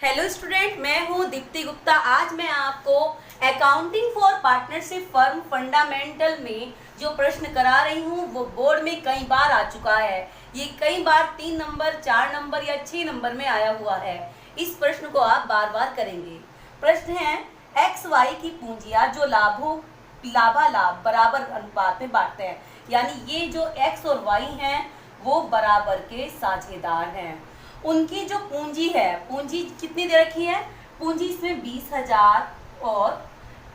Hello student, मैं हूँ दीप्ति गुप्ता। आज मैं आपको accounting for partnership firm fundamental में जो प्रश्न करा रही हूँ वो बोर्ड में कई बार आ चुका है। ये कई बार 3 नंबर, 4 नंबर या 6 नंबर में आया हुआ है। इस प्रश्न को आप बार बार करेंगे। प्रश्न है, एक्स वाई की पूंजियाँ जो लाभालाभ बराबर अनुपात में बांटते हैं, यानी ये जो एक्स और वाई हैं वो बराबर के साझेदार हैं। उनकी जो पूंजी है, पूंजी कितनी दे रखी है? पूंजी इसमें 20,000 और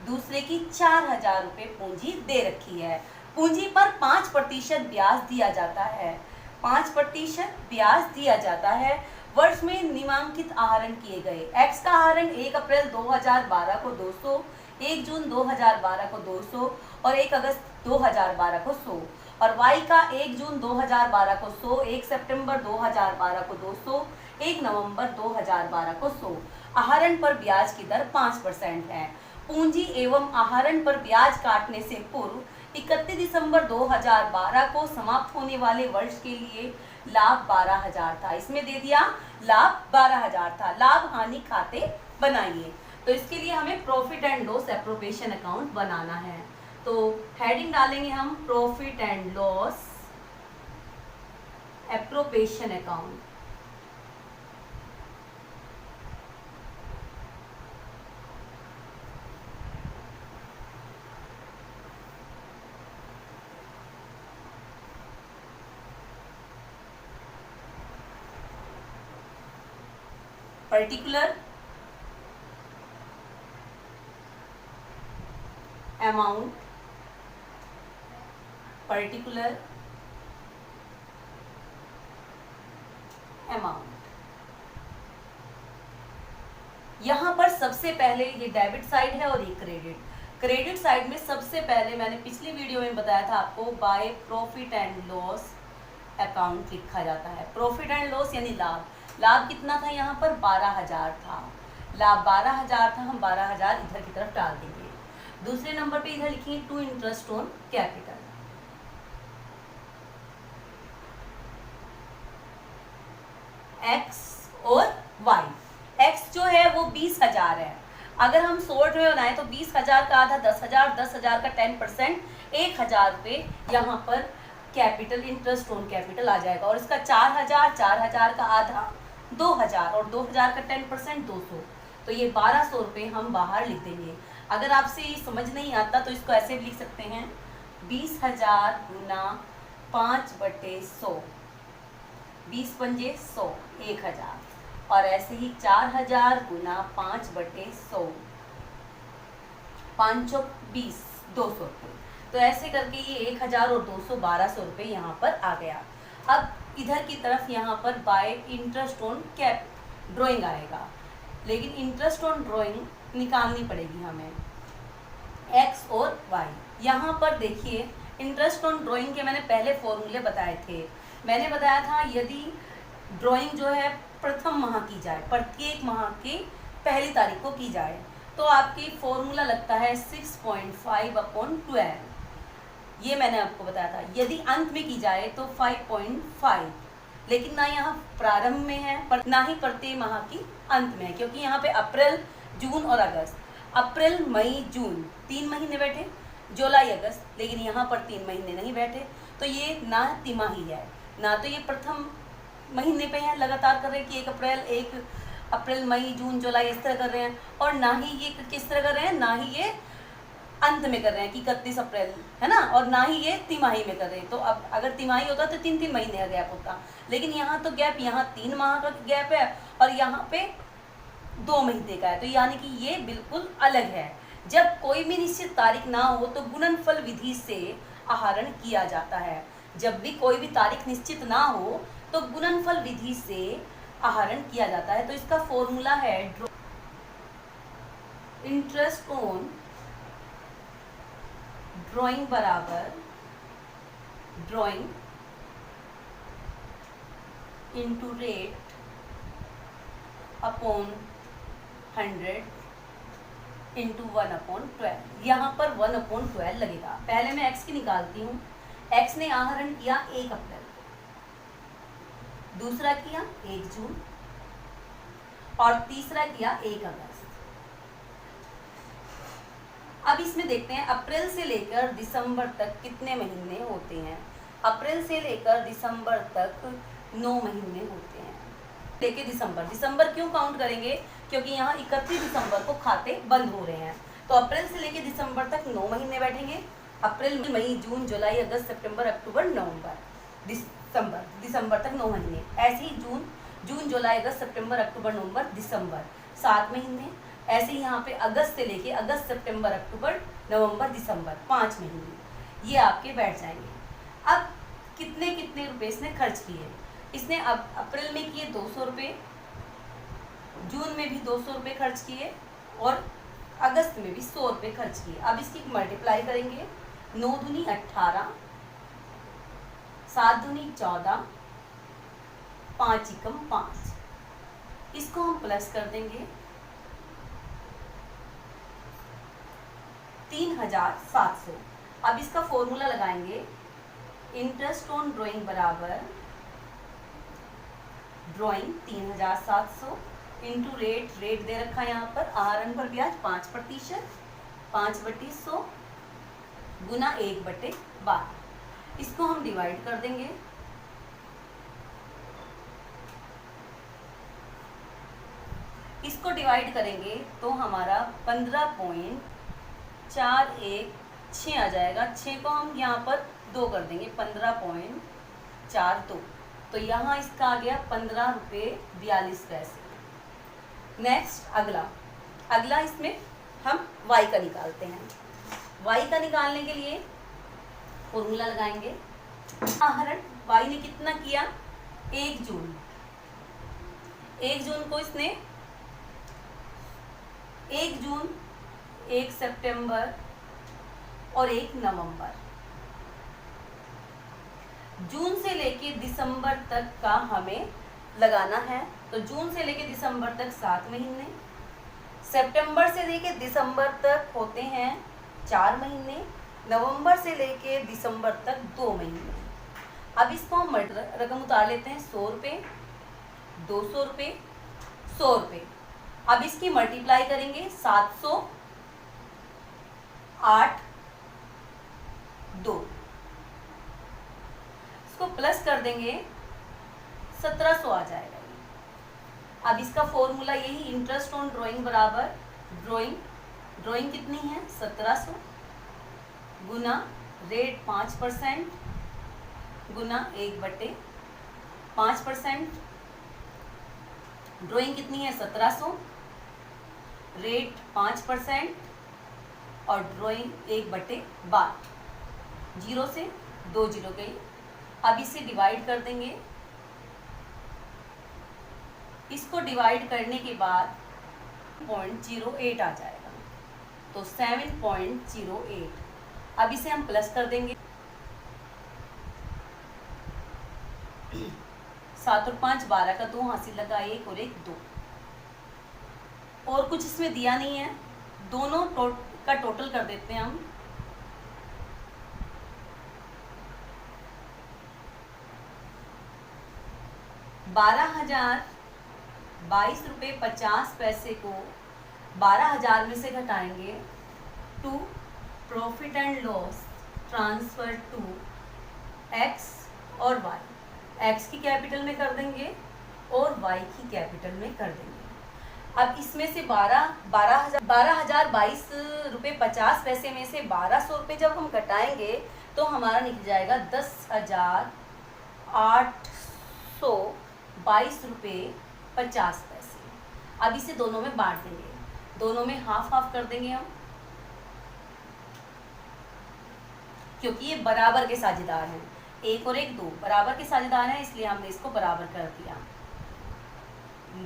दूसरे की 4,000 रुपये पूंजी दे रखी है। पूंजी पर 5% ब्याज दिया जाता है। 5% ब्याज दिया जाता है। वर्ष में निम्नांकित आहरण किए गए। एक्स का आहरण 1 अप्रैल 2012 को 200, 1 जून 2012 को 200 और 1 अगस्त 2012 को 100, और y का 1 जून 2012 को 100, 1 सितंबर 2012 को 200, 1 नवंबर 2012 को 100। आहरण पर ब्याज की दर 5% है। पूंजी एवं आहरण पर ब्याज काटने से पूर्व 31 दिसंबर 2012 को समाप्त होने वाले वर्ष के लिए लाभ 12,000 था। इसमें दे दिया लाभ 12,000 था। लाभ हानि खाते बनाइए। तो इसके लिए हमें profit and loss appropriation account बनाना है। तो हेडिंग डालेंगे हम profit and loss appropriation account. Particular amount, particular amount. यहां पर सबसे पहले ये डेबिट साइड है और ये क्रेडिट। क्रेडिट साइड में सबसे पहले मैंने पिछली वीडियो में बताया था आपको by profit and loss account लिखा जाता है। प्रॉफिट एंड लॉस यानी लाभ। लाभ कितना था? यहाँ पर 12,000 था। लाभ 12,000 था। हम 12,000 इधर की तरफ डाल देंगे। दूसरे नंबर पे इधर लिखिए to interest on capital. X और वाई। एक्स जो है वो 20,000 है। अगर हम शॉर्ट में बनाए तो 20,000 का आधा 10,000, 10,000 का 10% 1,000 रुपये यहाँ पर कैपिटल, इंटरेस्ट ऑन कैपिटल आ जाएगा। और इसका 4,000, 4,000 का आधा 2,000 और 2,000 का 10% 200। तो ये 1,200 रुपये हम बाहर लिख देंगे। अगर आपसे ये समझ नहीं आता तो इसको ऐसे भी लिख सकते हैं 20,000 गुना 5/100, 20 पंजे 100, 1,000। और ऐसे ही 4,000 गुना 5/100, 520, 200 रुपये। तो ऐसे करके ये 1,000 और 200, 1,200 रुपये यहाँ पर आ गया। अब इधर की तरफ यहाँ पर bye interest on cap drawing आएगा, लेकिन इंटरेस्ट ऑन ड्राइंग निकालनी पड़ेगी हमें एक्स और वाई। यहाँ पर देखिए इंटरेस्ट ऑन ड्राइंग के मैंने पहले फॉर्मूले बताए थे। मैंने बताया था यदि ड्राइंग जो है प्रथम माह की जाए, प्रत्येक माह की पहली तारीख को की जाए, तो आपकी फॉर्मूला लगता है 6.5/12। ये मैंने आपको बताया था। यदि अंत में की जाए तो 5.5, लेकिन ना यहाँ प्रारंभ में है ना ही प्रत्येक माह की अंत में है, क्योंकि यहाँ पे अप्रैल, जून और अगस्त, अप्रैल, मई, जून 3 महीने बैठे, जुलाई, अगस्त, लेकिन यहाँ पर 3 महीने नहीं बैठे। तो ये ना तिमाही है, ना तो ये प्रथम महीने पे है लगातार कर रहे हैं कि 1 अप्रैल, मई, जून, जुलाई इस तरह कर रहे हैं, और ना ही ये किस तरह कर रहे हैं, ना ही ये अंत में कर रहे हैं कि 31 अप्रैल, है ना, और ना ही ये तिमाही में कर रहे हैं। तो अब अगर तिमाही होता तो 3-3 महीने का गैप होता, लेकिन यहाँ तो गैप, यहाँ 3 माह का गैप है और यहाँ पे 2 महीने का है। तो यानी कि ये बिल्कुल अलग है। जब कोई भी निश्चित तारीख ना हो तो गुणनफल विधि से आहरण किया जाता है। जब भी कोई भी तारीख निश्चित ना हो तो गुणनफल विधि से आहरण किया जाता है। तो इसका फॉर्मूला है इंटरेस्ट ऑन ड्राइंग बराबर drawing into rate upon 100 into 1/12। यहाँ पर 1/12 लगेगा। पहले मैं x की निकालती हूँ। x ने आहरण किया 1 अप्रैल, दूसरा किया 1 जून, और तीसरा किया 1 अगस्त। अब इसमें देखते हैं अप्रैल से लेकर दिसंबर तक कितने महीने होते हैं। अप्रैल से लेकर दिसंबर तक 9 महीने होते हैं। लेके दिसंबर क्यों काउंट करेंगे, क्योंकि यहाँ 31 दिसंबर को खाते बंद हो रहे हैं। तो अप्रैल से लेके दिसंबर तक 9 महीने बैठेंगे। अप्रैल, मई, जून, जुलाई, अगस्त, सितंबर, अक्टूबर, नवंबर, दिसंबर तक 9 महीने। ऐसे ही जून, जुलाई, अगस्त, सितंबर, अक्टूबर, नवंबर, दिसंबर 7 महीने। ऐसे ही यहाँ पे अगस्त से लेके अगस्त, सितंबर, अक्टूबर, नवंबर, दिसंबर 5 महीने, ये आपके बैठ जाएंगे। अब कितने कितने रुपए इसने खर्च किए। इसने अब अप्रैल में किए 200 रुपये, जून में भी 200 रुपये खर्च किए और अगस्त में भी 100 रुपये खर्च किए। अब इसकी मल्टीप्लाई करेंगे। 9 दूनी 18, 7 दूनी 14, 5 एकम 5। इसको हम प्लस कर देंगे 3700। अब इसका फॉर्मूला लगाएंगे। इंटरेस्ट ऑन ड्राइंग बराबर ड्राइंग 3700 इंटू रेट दे रखा है यहाँ पर आहरण पर ब्याज 5%, 5/100 गुना 1/12। इसको हम डिवाइड कर देंगे। इसको डिवाइड करेंगे तो हमारा 15.416 आ जाएगा। 6 को हम यहाँ पर 2 कर देंगे, 15.42। तो यहाँ इसका आ गया 15 रुपये 42 पैसे। नेक्स्ट अगला इसमें हम y का निकालते हैं। y का निकालने के लिए फॉर्मूला लगाएंगे। आहरण y ने कितना किया, 1 जून। 1 जून को इसने 1 जून, 1 सितंबर और 1 नवंबर। जून से लेके दिसंबर तक का हमें लगाना है। तो जून से लेके दिसंबर तक 7 महीने, सितंबर से लेके दिसंबर तक होते हैं 4 महीने, नवंबर से लेके दिसंबर तक 2 महीने। अब इसको हम रकम उतार लेते हैं। 100 रुपये, 200 रुपये, 100 रुपये। अब इसकी मल्टीप्लाई करेंगे 708 2, इसको प्लस कर देंगे 1700 आ जाएगा। अब इसका फॉर्मूला यही, इंटरेस्ट ऑन ड्राइंग बराबर ड्राइंग कितनी है 1700 गुना रेट 5% गुना 1/5%। ड्राइंग कितनी है 1700, रेट 5% और ड्राइंग 1/12। 0 से 2 जीरो गई। अब इसे डिवाइड कर देंगे। इसको डिवाइड करने के बाद 0.08 आ जाएगा। तो 7.08। अब इसे हम प्लस कर देंगे। 7 और 5 12 का 2 हासिल लगा, 1 और 1 2। और कुछ इसमें दिया नहीं है, दोनों का टोटल कर देते हैं हम। ₹12,022.50 को 12,000 में से घटाएंगे to profit and loss transfer to X और वाई। एक्स की कैपिटल में कर देंगे और वाई की कैपिटल में कर देंगे। अब इसमें से 12,022.50 में से 1200 रुपये जब हम घटाएंगे तो हमारा निकल जाएगा 10,822.50। अब इसे दोनों में बांट देंगे, दोनों में हाफ हाफ कर देंगे हम, क्योंकि ये बराबर के साझेदार हैं। 1 और 1 2 बराबर के साझेदार हैं, इसलिए हमने इसको बराबर कर दिया।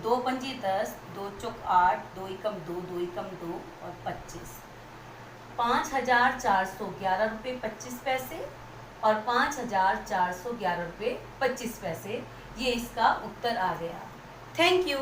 2 पंजी 10, 2 चौक 8, 2 एकम 2, 2 एकम 2 और 25। 5,411 रुपये 25 पैसे और 5,411 रुपये 25 पैसे, ये इसका उत्तर आ गया। Thank you.